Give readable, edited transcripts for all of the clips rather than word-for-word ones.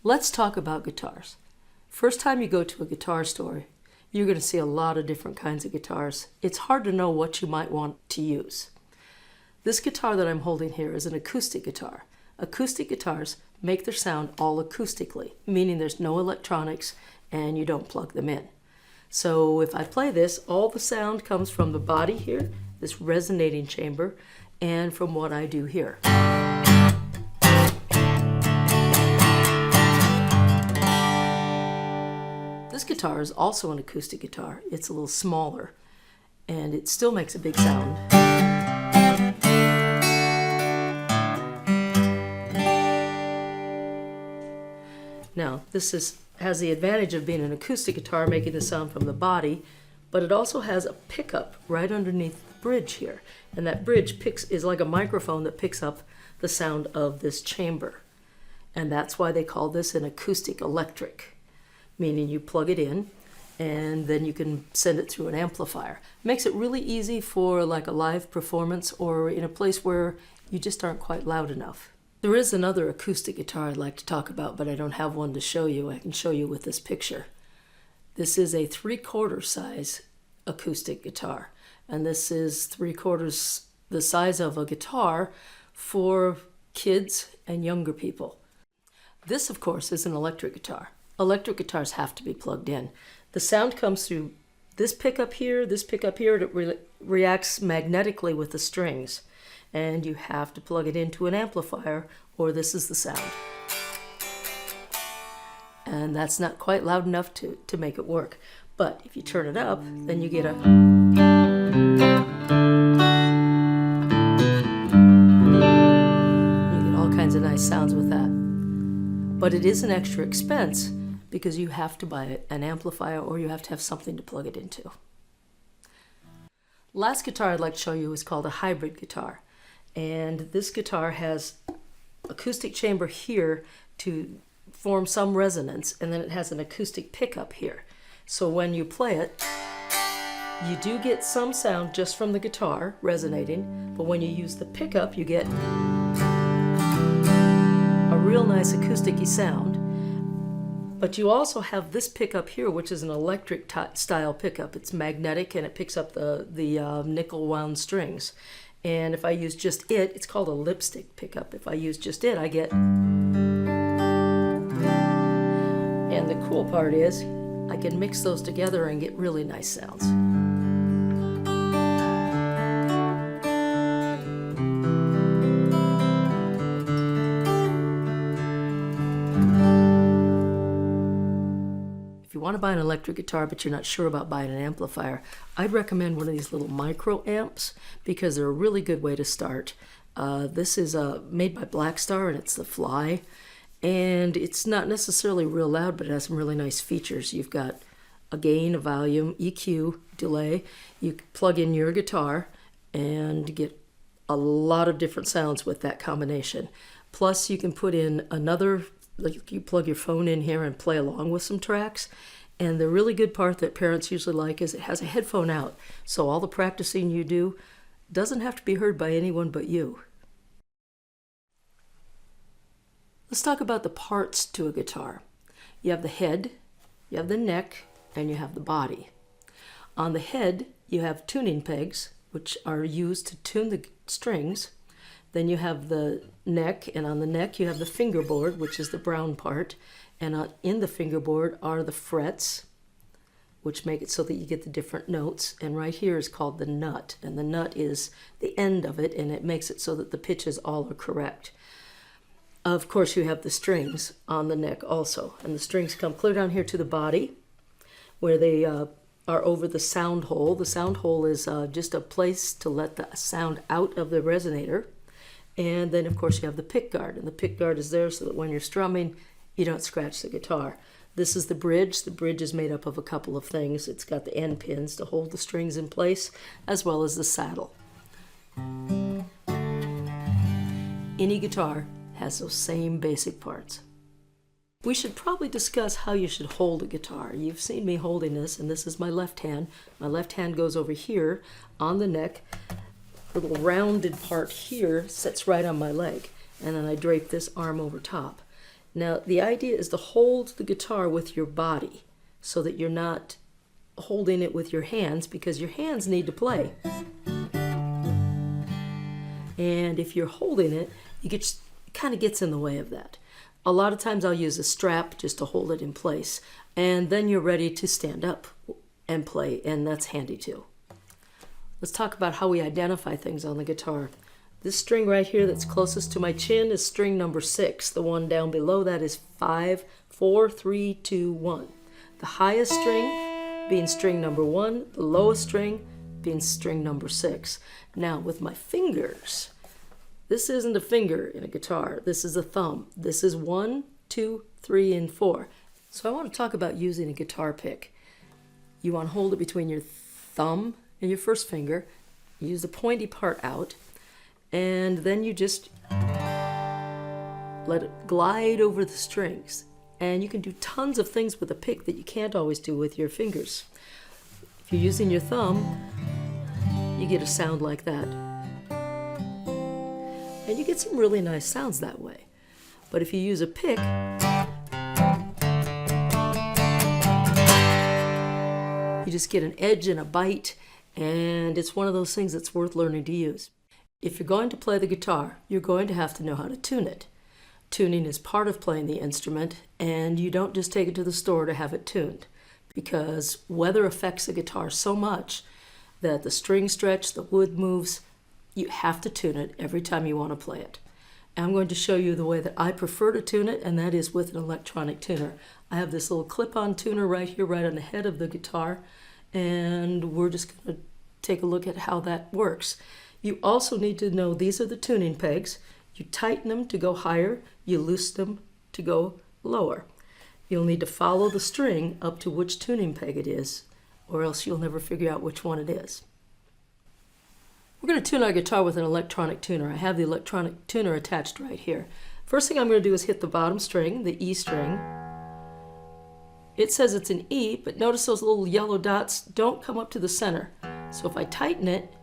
Let's talk about guitars. First time you go to a guitar store, you're going to see a lot of different kinds of guitars. It's hard to know what you might want to use. This guitar that I'm holding here is an acoustic guitar. Acoustic guitars make their sound all acoustically, meaning there's no electronics and you don't plug them in. So if I play this, all the sound comes from the body here, this resonating chamber, and from what I do here. This guitar is also an acoustic guitar. It's a little smaller, and it still makes a big sound. Now, this has the advantage of being an acoustic guitar, making the sound from the body, but it also has a pickup right underneath the bridge here. And that bridge is like a microphone that picks up the sound of this chamber. And that's why they call this an acoustic electric, meaning you plug it in and then you can send it through an amplifier. Makes it really easy for like a live performance or in a place where you just aren't quite loud enough. There is another acoustic guitar I'd like to talk about, but I don't have one to show you. I can show you with this picture. This is a 3/4 size acoustic guitar, and this is 3/4 the size of a guitar for kids and younger people. This, of course, is an electric guitar. Electric guitars have to be plugged in. The sound comes through this pickup here, and it reacts magnetically with the strings. And you have to plug it into an amplifier, or this is the sound. And that's not quite loud enough to make it work. But if you turn it up, then you get all kinds of nice sounds with that. But it is an extra expense because you have to buy an amplifier or you have to have something to plug it into. Last guitar I'd like to show you is called a hybrid guitar. And this guitar has acoustic chamber here to form some resonance, and then it has an acoustic pickup here. So when you play it, you do get some sound just from the guitar resonating, but when you use the pickup, you get a real nice acoustic-y sound. But you also have this pickup here, which is an electric style pickup. It's magnetic and it picks up the nickel wound strings. And if I use just it, it's called a lipstick pickup. If I use just it, I get... And the cool part is, I can mix those together and get really nice sounds. If you want to buy an electric guitar but you're not sure about buying an amplifier, I'd recommend one of these little micro amps because they're a really good way to start. This is made by Blackstar and it's the Fly, and it's not necessarily real loud, but it has some really nice features. You've got a gain, a volume, EQ, delay. You plug in your guitar and get a lot of different sounds with that combination. Plus you can put in another, like you plug your phone in here and play along with some tracks. And the really good part that parents usually like is it has a headphone out. So all the practicing you do doesn't have to be heard by anyone but you. Let's talk about the parts to a guitar. You have the head, you have the neck, and you have the body. On the head, you have tuning pegs, which are used to tune the strings. Then you have the neck, and on the neck you have the fingerboard, which is the brown part. And in the fingerboard are the frets, which make it so that you get the different notes. And right here is called the nut. And the nut is the end of it, and it makes it so that the pitches all are correct. Of course, you have the strings on the neck also. And the strings come clear down here to the body, where they are over the sound hole. The sound hole is just a place to let the sound out of the resonator. And then, of course, you have the pick guard. And the pick guard is there so that when you're strumming, you don't scratch the guitar. This is the bridge. The bridge is made up of a couple of things. It's got the end pins to hold the strings in place, as well as the saddle. Any guitar has those same basic parts. We should probably discuss how you should hold a guitar. You've seen me holding this, and this is my left hand. My left hand goes over here on the neck. The little rounded part here sits right on my leg, and then I drape this arm over top. Now, the idea is to hold the guitar with your body so that you're not holding it with your hands, because your hands need to play. And if you're holding it, it kind of gets in the way of that. A lot of times I'll use a strap just to hold it in place, and then you're ready to stand up and play, and that's handy too. Let's talk about how we identify things on the guitar. This string right here that's closest to my chin is string number 6. The one down below that is 5, 4, 3, 2, 1. The highest string being string number 1, the lowest string being string number 6. Now with my fingers, this isn't a finger in a guitar, this is a thumb. This is 1, 2, 3, and 4. So I want to talk about using a guitar pick. You want to hold it between your thumb and your first finger, use the pointy part out, and then you just let it glide over the strings. And you can do tons of things with a pick that you can't always do with your fingers. If you're using your thumb, you get a sound like that. And you get some really nice sounds that way. But if you use a pick, you just get an edge and a bite, and it's one of those things that's worth learning to use. If you're going to play the guitar, you're going to have to know how to tune it. Tuning is part of playing the instrument, and you don't just take it to the store to have it tuned, because weather affects the guitar so much that the strings stretch, the wood moves. You have to tune it every time you want to play it. And I'm going to show you the way that I prefer to tune it, and that is with an electronic tuner. I have this little clip-on tuner right here, right on the head of the guitar, and we're just going to take a look at how that works. You also need to know these are the tuning pegs. You tighten them to go higher, you loosen them to go lower. You'll need to follow the string up to which tuning peg it is, or else you'll never figure out which one it is. We're going to tune our guitar with an electronic tuner. I have the electronic tuner attached right here. First thing I'm going to do is hit the bottom string, the E string. It says it's an E, but notice those little yellow dots don't come up to the center. So if I tighten it,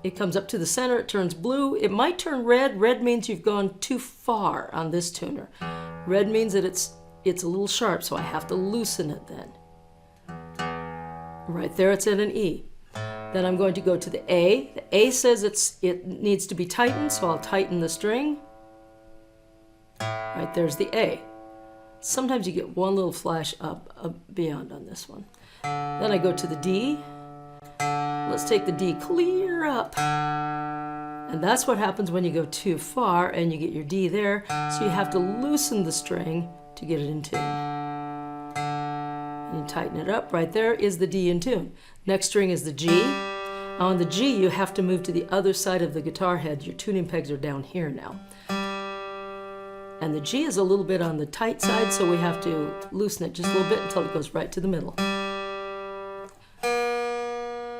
it comes up to the center, it turns blue. It might turn red. Red means you've gone too far on this tuner. Red means that it's a little sharp, so I have to loosen it then. Right there it's at an E. Then I'm going to go to the A. The A says it needs to be tightened, so I'll tighten the string. Right there's the A. Sometimes you get one little flash up beyond on this one. Then I go to the D. Let's take the D clear up. And that's what happens when you go too far and you get your D there, so you have to loosen the string to get it in tune. And you tighten it up. Right there is the D in tune. Next string is the G. On the G, you have to move to the other side of the guitar head. Your tuning pegs are down here now. And the G is a little bit on the tight side, so we have to loosen it just a little bit until it goes right to the middle.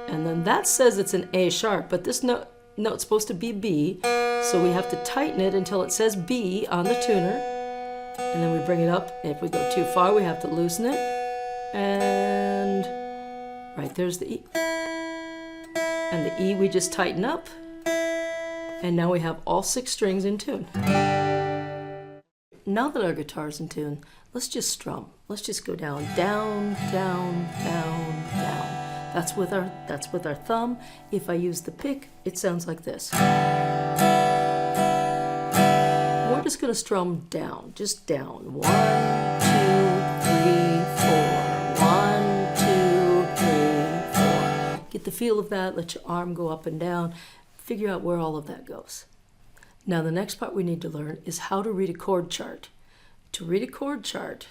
And then that says it's an A sharp, but this note's supposed to be B, so we have to tighten it until it says B on the tuner, and then we bring it up. If we go too far, we have to loosen it, and right there's the E. And the E we just tighten up, and now we have all 6 strings in tune. Now that our guitar's in tune, let's just strum. Let's just go down, down, down, down, down. That's with our thumb. If I use the pick, it sounds like this. We're just going to strum down, just down. 1, 2, 3, 4. 1, 2, 3, 4. Get the feel of that. Let your arm go up and down. Figure out where all of that goes. Now the next part we need to learn is how to read a chord chart. To read a chord chart,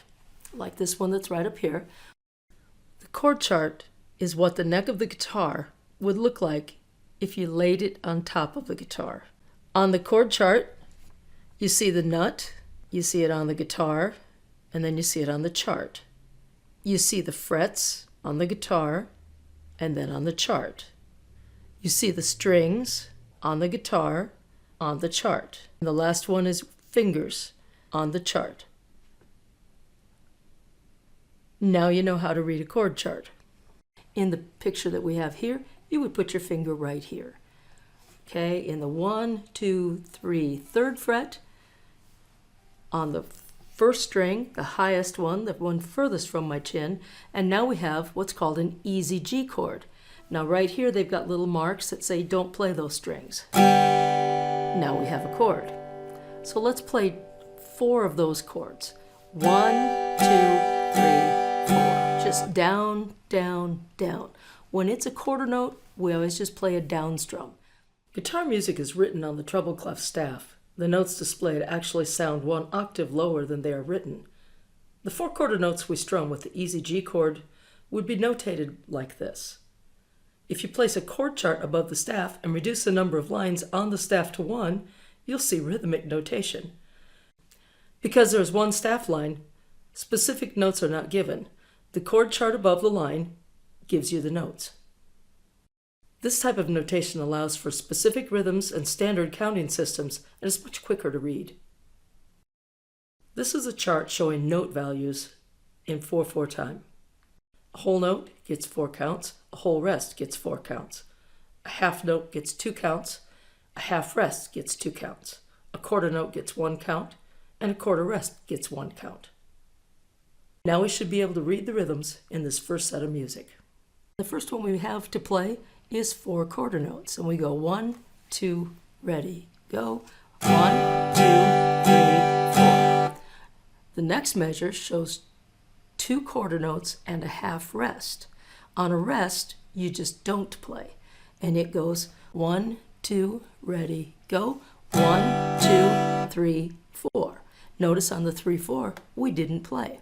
like this one that's right up here, the chord chart is what the neck of the guitar would look like if you laid it on top of the guitar. On the chord chart, you see the nut, you see it on the guitar, and then you see it on the chart. You see the frets on the guitar, and then on the chart. You see the strings on the guitar, on the chart. And the last one is fingers on the chart. Now you know how to read a chord chart. In the picture that we have here, you would put your finger right here. Okay, in the 1, 2, 3, 3rd fret, on the first string, the highest one, the one furthest from my chin, and now we have what's called an easy G chord. Now right here they've got little marks that say don't play those strings. Now we have a chord. So let's play 4 of those chords. 1, 2, 3, 4. Just down, down, down. When it's a quarter note, we always just play a down strum. Guitar music is written on the treble clef staff. The notes displayed actually sound 1 octave lower than they are written. The 4 quarter notes we strum with the easy G chord would be notated like this. If you place a chord chart above the staff and reduce the number of lines on the staff to 1, you'll see rhythmic notation. Because there's 1 staff line, specific notes are not given. The chord chart above the line gives you the notes. This type of notation allows for specific rhythms and standard counting systems and is much quicker to read. This is a chart showing note values in 4/4 time. A whole note gets 4 counts, a whole rest gets 4 counts. A half note gets 2 counts, a half rest gets 2 counts. A quarter note gets 1 count, and a quarter rest gets 1 count. Now we should be able to read the rhythms in this first set of music. The first one we have to play is 4 quarter notes, and we go 1, 2, ready, go. 1, 2, 3, 4. The next measure shows 2 quarter notes and a half rest. On a rest, you just don't play, and it goes 1, 2, ready, go. 1, 2, 3, 4. Notice on the 3, 4, we didn't play.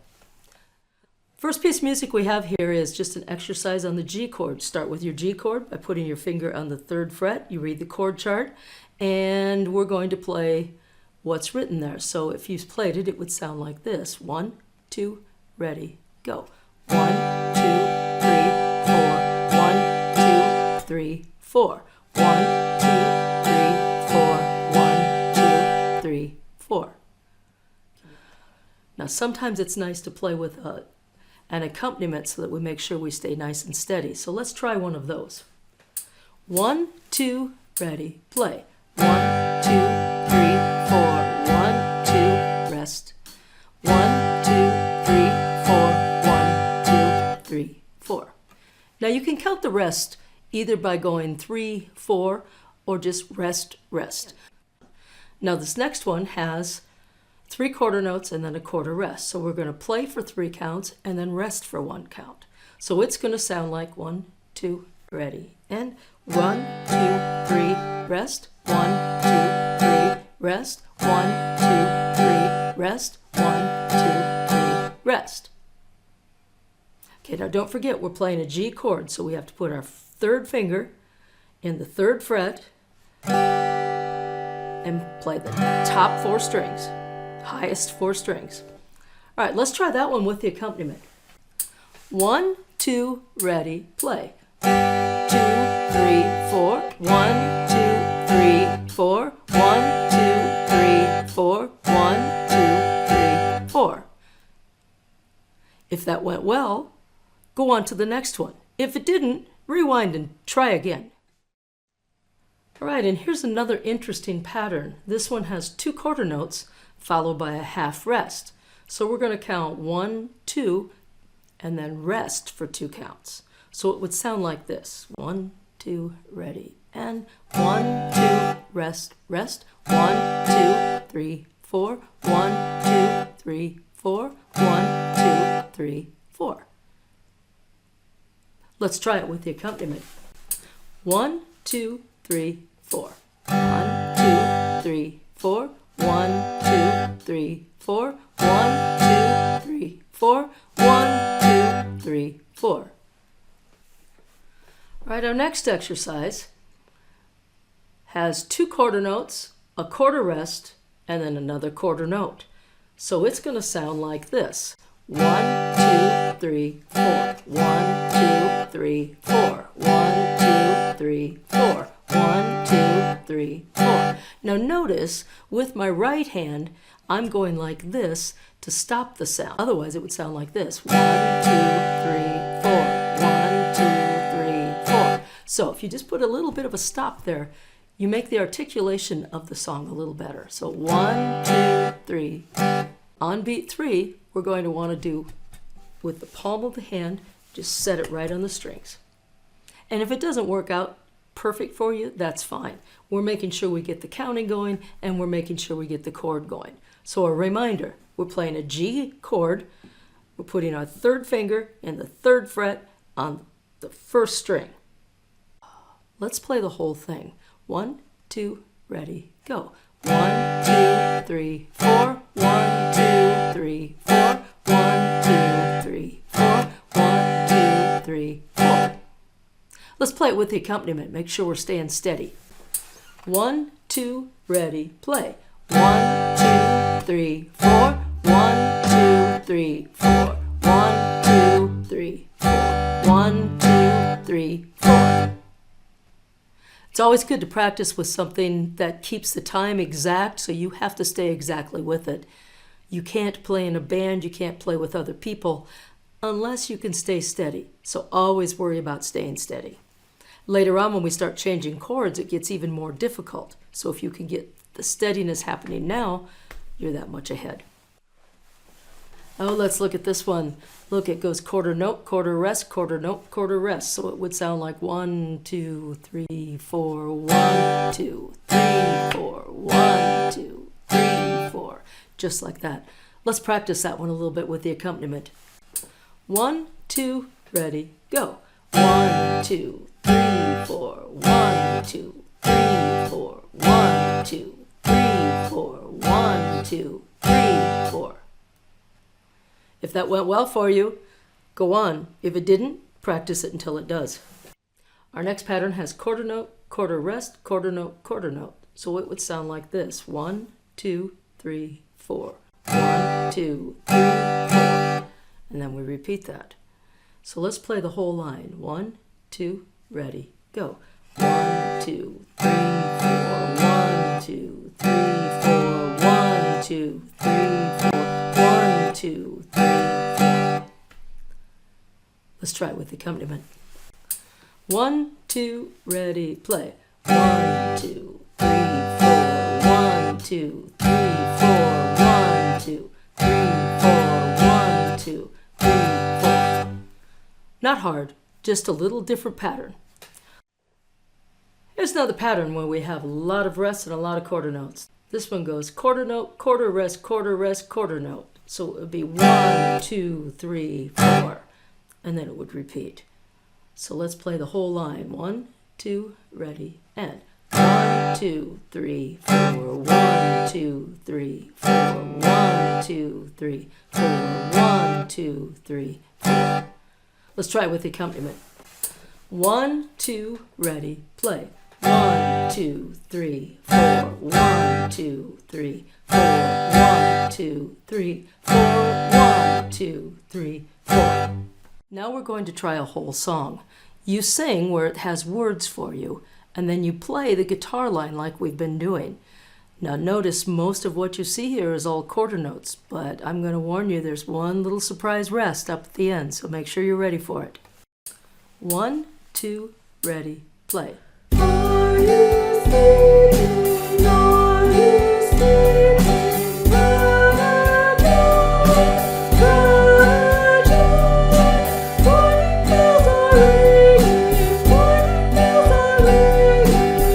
First piece of music we have here is just an exercise on the G chord. Start with your G chord by putting your finger on the 3rd fret. You read the chord chart, and we're going to play what's written there. So if you played it, it would sound like this. 1, 2, ready, go. 1, 2, 3, 4. 1, 2, 3, 4. 1, 2, 3, 4. 1, 2, 3, 4. Now sometimes it's nice to play with an accompaniment so that we make sure we stay nice and steady. So let's try one of those. 1, 2, ready, play. 1, 2, 3, 4. 1, 2, rest. 1, 2, 3, 4. 1, 2, 3, 4. Now you can count the rest either by going 3, 4, or just rest, rest. Now this next one has 3 quarter notes and then a quarter rest. So we're going to play for 3 counts and then rest for 1 count. So it's going to sound like 1, 2, ready, and 1, 2, 3, rest, 1, 2, 3, rest, 1, 2, 3, rest, 1, 2, 3, rest. Okay, now don't forget we're playing a G chord, so we have to put our 3rd finger in the 3rd fret and play the top 4 strings. Highest 4 strings. All right, let's try that one with the accompaniment. 1, 2, ready, play. 2, 3, 4. 1, 2, 3, 4. 1, 2, 3, 4. 1, 2, 3, 4. If that went well, go on to the next one. If it didn't, rewind and try again. All right, and here's another interesting pattern. This one has 2 quarter notes followed by a half rest. So we're going to count 1, 2, and then rest for 2 counts. So it would sound like this. 1, 2, ready, and 1, 2, rest, rest. 1, 2, 3, 4. 1, 2, 3, 4. 1, 2, 3, 4. Let's try it with the accompaniment. 1, 2, 3, 4. 1, 2, 3, 4. 1, 2, 3, 4. 1, 2, 3, 4. 1, 2, 3, 4. All right, our next exercise has 2 quarter notes, a quarter rest, and then another quarter note. So it's going to sound like this. 1, 2, 3, 4. 1, 2, 3, 4. 1, 2, 3, 4. 1, 2, 3, 4. Now notice, with my right hand, I'm going like this to stop the sound. Otherwise, it would sound like this. 1, 2, 3, 4. 1, 2, 3, 4. So if you just put a little bit of a stop there, you make the articulation of the song a little better. So 1, 2, 3. On beat 3, we're going to want to do with the palm of the hand, just set it right on the strings. And if it doesn't work out perfect for you, that's fine. We're making sure we get the counting going, and we're making sure we get the chord going. So a reminder, we're playing a G chord. We're putting our third finger in the third fret on the first string. Let's play the whole thing. 1, 2, ready, go. 1, 2, 3, 4. 1, 2, 3, 4. 1, 2, 3, 4. 1, 2, 3, 4. Let's play it with the accompaniment. Make sure we're staying steady. 1, 2, ready, play. 1, 2, 3, 4. 1, 2, 3, 4. 1, 2, 3, 4. 1, 2, 3, 4. It's always good to practice with something that keeps the time exact, so you have to stay exactly with it. You can't play in a band, you can't play with other people unless you can stay steady. So always worry about staying steady. Later on, when we start changing chords, it gets even more difficult. So if you can get the steadiness happening now, you're that much ahead. Oh, let's look at this one. Look, it goes quarter note, quarter rest, quarter note, quarter rest. So it would sound like 1, 2, 3, 4, 1, 2, 3, 4, 1, 2, 3, 4. Just like that. Let's practice that one a little bit with the accompaniment. 1, 2, ready, go. 1, 2, 3, 4. 1, 2, 3, 4. 1, 2, 3, 4. 1, 2, 3, 4. If that went well for you, go on. If it didn't, practice it until it does. Our next pattern has quarter note, quarter rest, quarter note, quarter note. So it would sound like this. 1, 2, 3, 4. 1, 2, 3, 4. And then we repeat that. So let's play the whole line. 1, 2, ready, go. 1, 2, 3, 4. 1, 2, 3, 4. 1, 2, 3, 4. 1, 2, 3, 4. Let's try it with the accompaniment. 1, 2, ready, play. 1, 2, 3, 4. 1, 2, 3, 4. 1, 2, 3, 4. 1, 2, 3, 4. Not hard, just a little different pattern. Here's another pattern where we have a lot of rests and a lot of quarter notes. This one goes quarter note, quarter rest, quarter rest, quarter note. So it would be 1, 2, 3, 4, and then it would repeat. So let's play the whole line. 1, 2, ready, and 1, 2, 3, 4. 1, 2, 3, 4. 1, 2, 3, 4. 1, 2, 3, 4. Let's try it with the accompaniment. 1, 2, ready, play. 1, 2, 3, 4. 1, 2, 3, 4. 1, 2, 3, 4. 1, 2, 3, 4. Now we're going to try a whole song. You sing where it has words for you, and then you play the guitar line like we've been doing. Now notice most of what you see here is all quarter notes, but I'm going to warn you there's one little surprise rest up at the end, so make sure you're ready for it. 1, 2, ready, play. Are you sleeping? Are you sleeping? Virgin, morning bells are ringing, morning bells are ringing,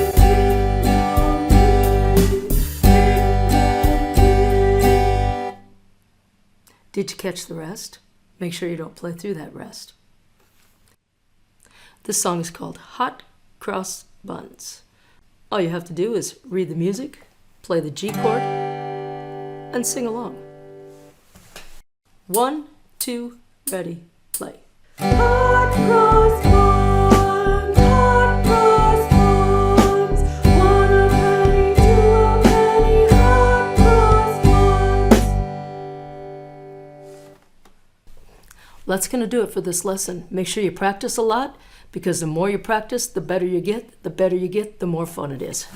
ding dong ding. Did you catch the rest? Make sure you don't play through that rest. This song is called Hot Cross Buns. All you have to do is read the music, play the G chord, and sing along. 1, 2, ready, play. Hot cross buns, hot cross buns, 1 a penny, 2 a penny, hot cross buns. That's going to do it for this lesson. Make sure you practice a lot, because the more you practice, the better you get. The better you get, the more fun it is.